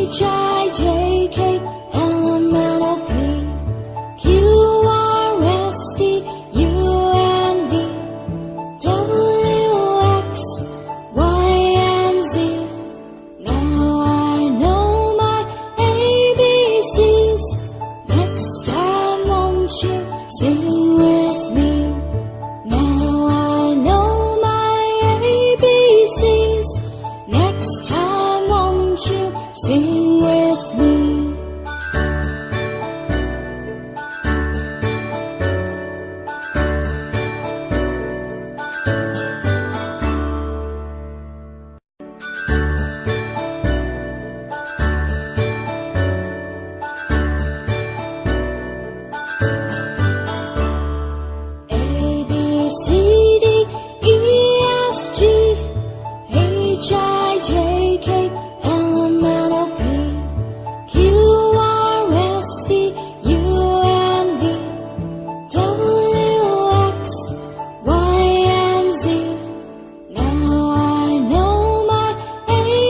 H I J K L M N O P Q R S T U N V W X Y and Z. Now I know my ABCs. Next time won't you sing with me? Now I know my ABCs. Next time won't you sing with me?